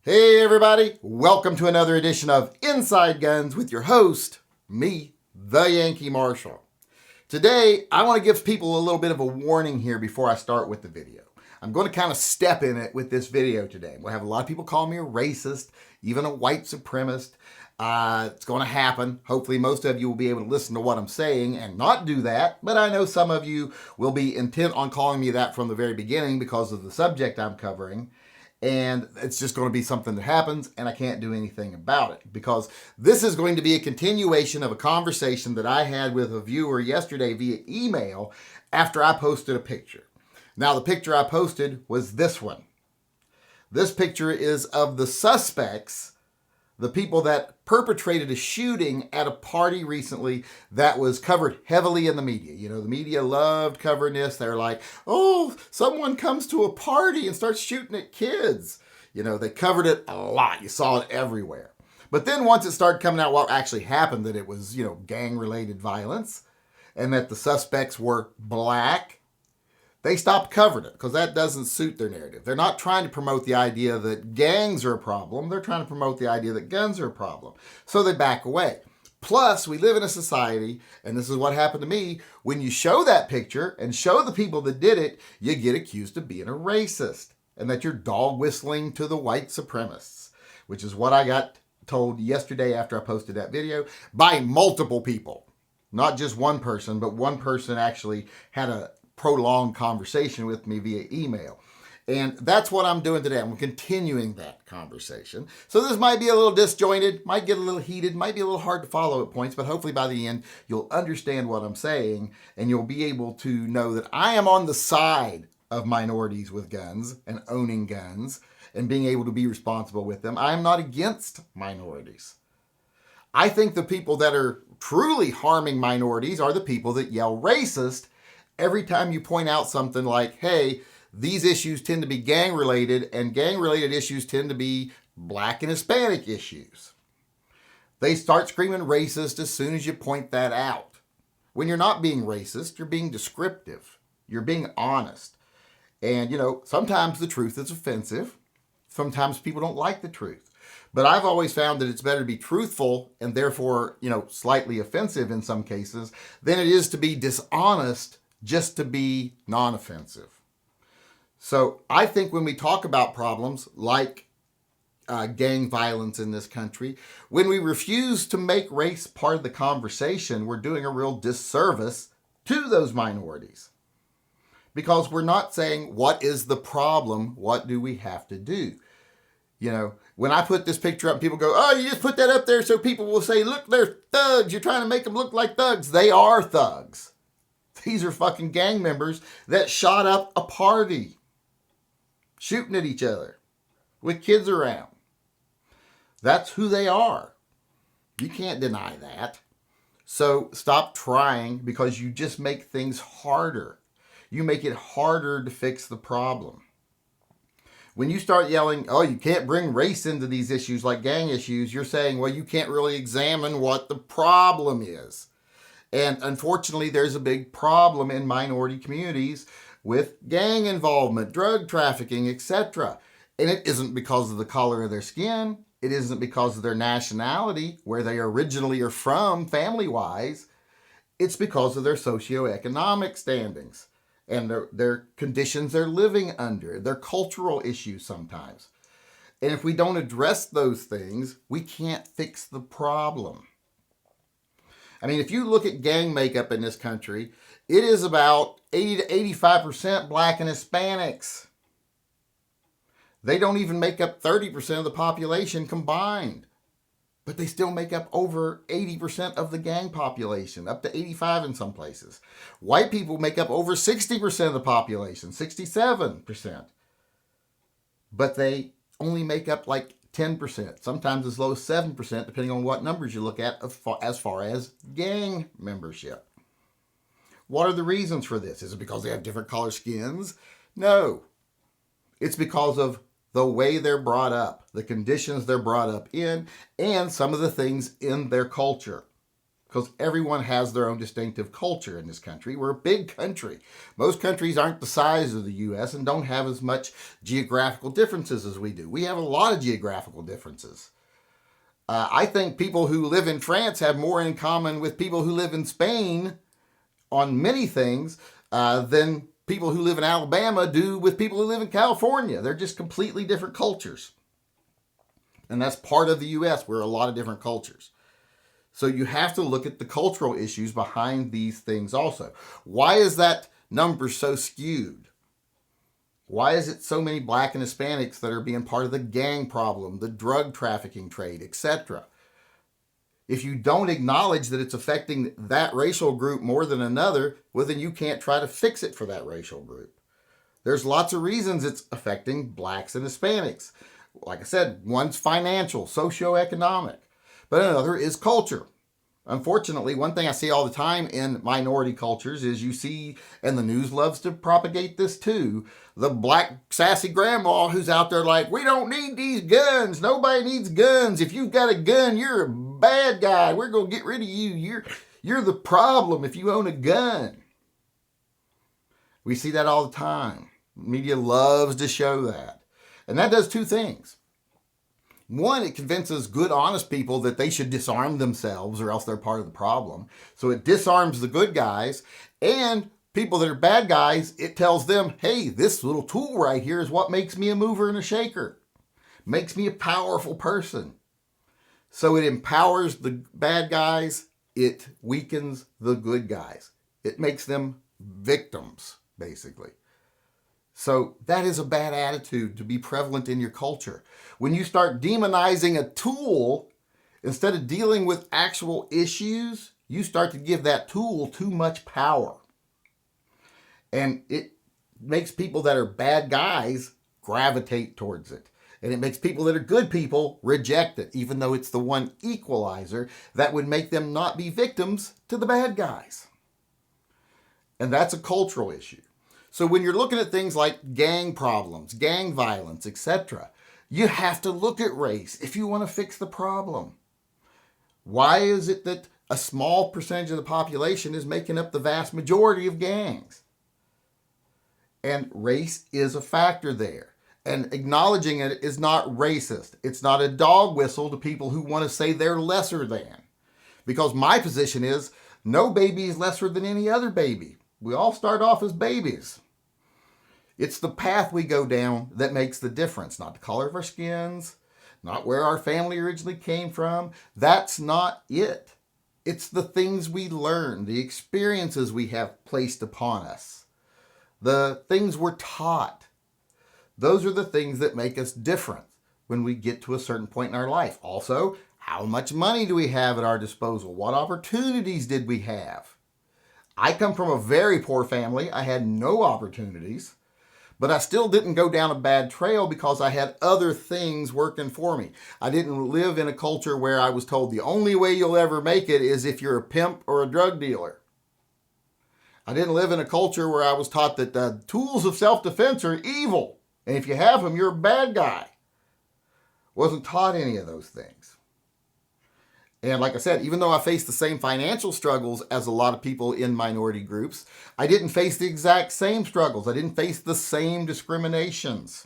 Hey everybody, welcome to another edition of Inside Guns with your host, me, the Yankee Marshal. Today, I want to give people a little bit of a warning here before I start with the video. I'm going to kind of step in it with this video today. We'll have a lot of people call me a racist, even a white supremacist. It's going to happen. Hopefully most of you will be able to listen to what I'm saying and not do that, but I know some of you will be intent on calling me that from the very beginning because of the subject I'm covering. And it's just going to be something that happens, and I can't do anything about it because this is going to be a continuation of a conversation that I had with a viewer yesterday via email after I posted a picture. Now, the picture I posted was this one. This picture is of the suspects, the people that perpetrated a shooting at a party recently that was covered heavily in the media. You know, the media loved covering this. They're like, oh, someone comes to a party and starts shooting at kids. You know, they covered it a lot. You saw it everywhere. But then once it started coming out what actually happened, that it was, gang-related violence and that the suspects were black, they stopped covering it because that doesn't suit their narrative. They're not trying to promote the idea that gangs are a problem. They're trying to promote the idea that guns are a problem. So they back away. Plus, we live in a society, and this is what happened to me, when you show that picture and show the people that did it, you get accused of being a racist and that you're dog whistling to the white supremacists, which is what I got told yesterday after I posted that video by multiple people. Not just one person, but one person actually had a prolonged conversation with me via email. And that's what I'm doing today. I'm continuing that conversation. So this might be a little disjointed, might get a little heated, might be a little hard to follow at points, but hopefully by the end, you'll understand what I'm saying and you'll be able to know that I am on the side of minorities with guns and owning guns and being able to be responsible with them. I am not against minorities. I think the people that are truly harming minorities are the people that yell racist every time you point out something like, hey, these issues tend to be gang-related, and gang-related issues tend to be black and Hispanic issues. They start screaming racist as soon as you point that out. When you're not being racist, you're being descriptive. You're being honest. And, sometimes the truth is offensive. Sometimes people don't like the truth. But I've always found that it's better to be truthful and therefore, slightly offensive in some cases than it is to be dishonest just to be non-offensive. So I think when we talk about problems like gang violence in this country, when we refuse to make race part of the conversation, we're doing a real disservice to those minorities. Because we're not saying, what is the problem? What do we have to do? When I put this picture up, people go, oh, you just put that up there so people will say, look, they're thugs. You're trying to make them look like thugs. They are thugs. These are fucking gang members that shot up a party, shooting at each other with kids around. That's who they are. You can't deny that. So stop trying because you just make things harder. You make it harder to fix the problem. When you start yelling, oh, you can't bring race into these issues like gang issues, you're saying, well, you can't really examine what the problem is. And unfortunately, there's a big problem in minority communities with gang involvement, drug trafficking, etc. And it isn't because of the color of their skin. It isn't because of their nationality, where they originally are from family-wise. It's because of their socioeconomic standings and their conditions they're living under, their cultural issues sometimes. And if we don't address those things, we can't fix the problem. I mean, if you look at gang makeup in this country, it is about 80 to 85% black and Hispanics. They don't even make up 30% of the population combined. But they still make up over 80% of the gang population, up to 85 in some places. White people make up over 60% of the population, 67%. But they only make up like 10%, sometimes as low as 7%, depending on what numbers you look at as far as gang membership. What are the reasons for this? Is it because they have different color skins? No. It's because of the way they're brought up, the conditions they're brought up in, and some of the things in their culture. because everyone has their own distinctive culture in this country. We're a big country. Most countries aren't the size of the U.S. and don't have as much geographical differences as we do. We have a lot of geographical differences. I think people who live in France have more in common with people who live in Spain on many things than people who live in Alabama do with people who live in California. They're just completely different cultures. And that's part of the U.S. We're a lot of different cultures. So you have to look at the cultural issues behind these things also. Why is that number so skewed? Why is it so many black and Hispanics that are being part of the gang problem, the drug trafficking trade, etc.? If you don't acknowledge that it's affecting that racial group more than another, well, then you can't try to fix it for that racial group. There's lots of reasons it's affecting blacks and Hispanics. Like I said, one's financial, socioeconomic, but another is culture. Unfortunately, one thing I see all the time in minority cultures is you see, and the news loves to propagate this too, the black sassy grandma who's out there like, we don't need these guns. Nobody needs guns. If you've got a gun, you're a bad guy. We're going to get rid of you. You're the problem if you own a gun. We see that all the time. Media loves to show that. And that does two things. One, it convinces good, honest people that they should disarm themselves or else they're part of the problem. So it disarms the good guys. And people that are bad guys, it tells them, hey, this little tool right here is what makes me a mover and a shaker. Makes me a powerful person. So it empowers the bad guys. It weakens the good guys. It makes them victims, basically. So that is a bad attitude to be prevalent in your culture. When you start demonizing a tool, instead of dealing with actual issues, you start to give that tool too much power. And it makes people that are bad guys gravitate towards it. And it makes people that are good people reject it, even though it's the one equalizer that would make them not be victims to the bad guys. And that's a cultural issue. So when you're looking at things like gang problems, gang violence, etc., you have to look at race if you want to fix the problem. Why is it that a small percentage of the population is making up the vast majority of gangs? And race is a factor there. And acknowledging it is not racist. It's not a dog whistle to people who want to say they're lesser than. Because my position is, no baby is lesser than any other baby. We all start off as babies. It's the path we go down that makes the difference, not the color of our skins, not where our family originally came from. That's not it. It's the things we learn, the experiences we have placed upon us, the things we're taught. Those are the things that make us different when we get to a certain point in our life. Also, how much money do we have at our disposal? What opportunities did we have? I come from a very poor family. I had no opportunities. But I still didn't go down a bad trail because I had other things working for me. I didn't live in a culture where I was told the only way you'll ever make it is if you're a pimp or a drug dealer. I didn't live in a culture where I was taught that the tools of self-defense are evil. And if you have them, you're a bad guy. Wasn't taught any of those things. And like I said, even though I faced the same financial struggles as a lot of people in minority groups, I didn't face the exact same struggles. I didn't face the same discriminations.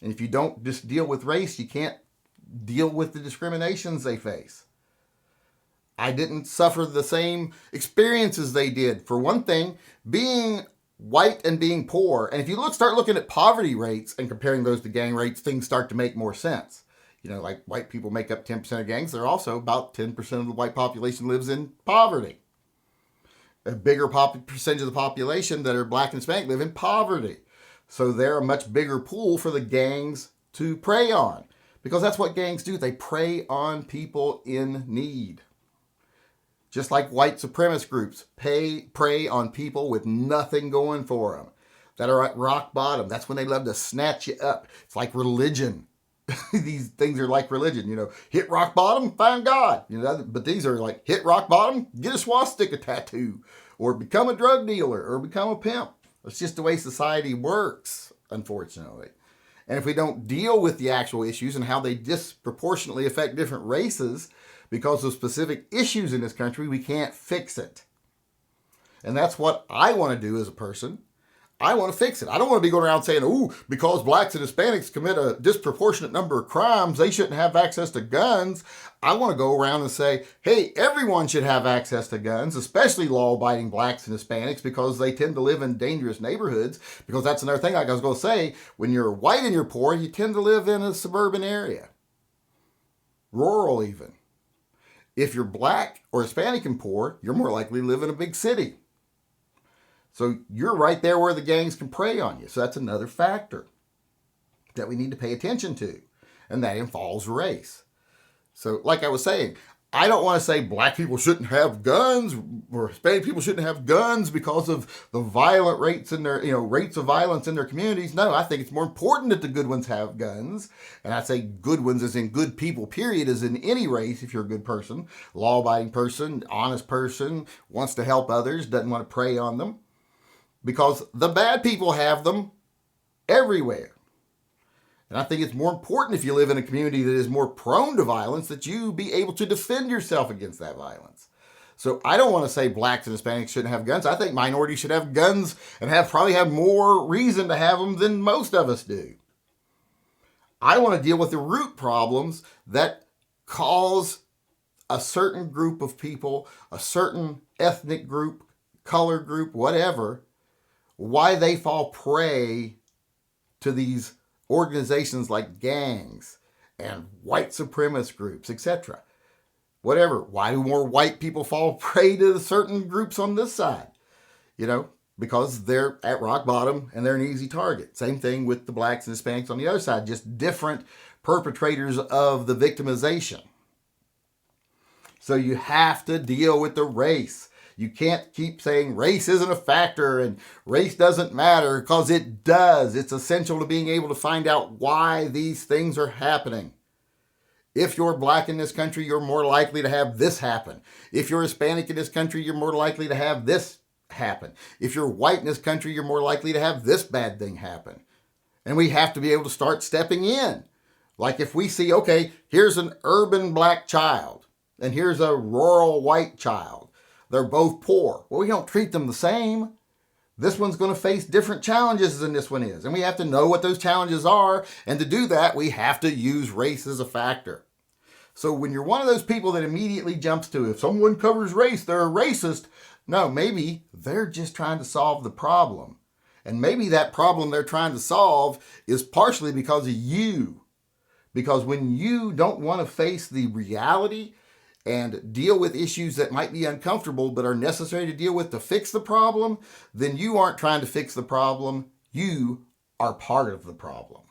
And if you don't just deal with race, you can't deal with the discriminations they face. I didn't suffer the same experiences they did. For one thing, being white and being poor, and if you start looking at poverty rates and comparing those to gang rates, things start to make more sense. You know, like white people make up 10% of gangs. They're also about 10% of the white population lives in poverty. A bigger percentage of the population that are black and Hispanic live in poverty. So they're a much bigger pool for the gangs to prey on. Because that's what gangs do. They prey on people in need. Just like white supremacist groups prey on people with nothing going for them. That are at rock bottom. That's when they love to snatch you up. It's like religion. These things are like religion, you know, hit rock bottom, find God, you know, but these are like hit rock bottom, get a swastika tattoo, or become a drug dealer, or become a pimp. It's just the way society works, unfortunately. And if we don't deal with the actual issues and how they disproportionately affect different races, because of specific issues in this country, we can't fix it. And that's what I want to do as a person. I want to fix it. I don't want to be going around saying, "Ooh, because blacks and Hispanics commit a disproportionate number of crimes, they shouldn't have access to guns." I want to go around and say, hey, everyone should have access to guns, especially law-abiding blacks and Hispanics, because they tend to live in dangerous neighborhoods. Because that's another thing, like I was going to say, when you're white and you're poor, you tend to live in a suburban area, rural even. If you're black or Hispanic and poor, you're more likely to live in a big city. So you're right there where the gangs can prey on you. So that's another factor that we need to pay attention to. And that involves race. So like I was saying, I don't want to say black people shouldn't have guns or Hispanic people shouldn't have guns because of the violent rates in their, rates of violence in their communities. No, I think it's more important that the good ones have guns. And I say good ones as in good people, period, as in any race. If you're a good person, law-abiding person, honest person, wants to help others, doesn't want to prey on them. Because the bad people have them everywhere. And I think it's more important if you live in a community that is more prone to violence that you be able to defend yourself against that violence. So I don't want to say blacks and Hispanics shouldn't have guns. I think minorities should have guns and probably have more reason to have them than most of us do. I want to deal with the root problems that cause a certain group of people, a certain ethnic group, color group, whatever, why they fall prey to these organizations like gangs and white supremacist groups, etc. Whatever. Why do more white people fall prey to certain groups on this side? Because they're at rock bottom and they're an easy target. Same thing with the blacks and Hispanics on the other side, just different perpetrators of the victimization. So you have to deal with the race. You can't keep saying race isn't a factor and race doesn't matter, because it does. It's essential to being able to find out why these things are happening. If you're black in this country, you're more likely to have this happen. If you're Hispanic in this country, you're more likely to have this happen. If you're white in this country, you're more likely to have this bad thing happen. And we have to be able to start stepping in. Like if we see, okay, here's an urban black child and here's a rural white child. They're both poor. Well, we don't treat them the same. This one's going to face different challenges than this one is. And we have to know what those challenges are. And to do that, we have to use race as a factor. So when you're one of those people that immediately jumps to, if someone covers race, they're a racist. No, maybe they're just trying to solve the problem. And maybe that problem they're trying to solve is partially because of you. Because when you don't want to face the reality and deal with issues that might be uncomfortable but are necessary to deal with to fix the problem, then you aren't trying to fix the problem. You are part of the problem.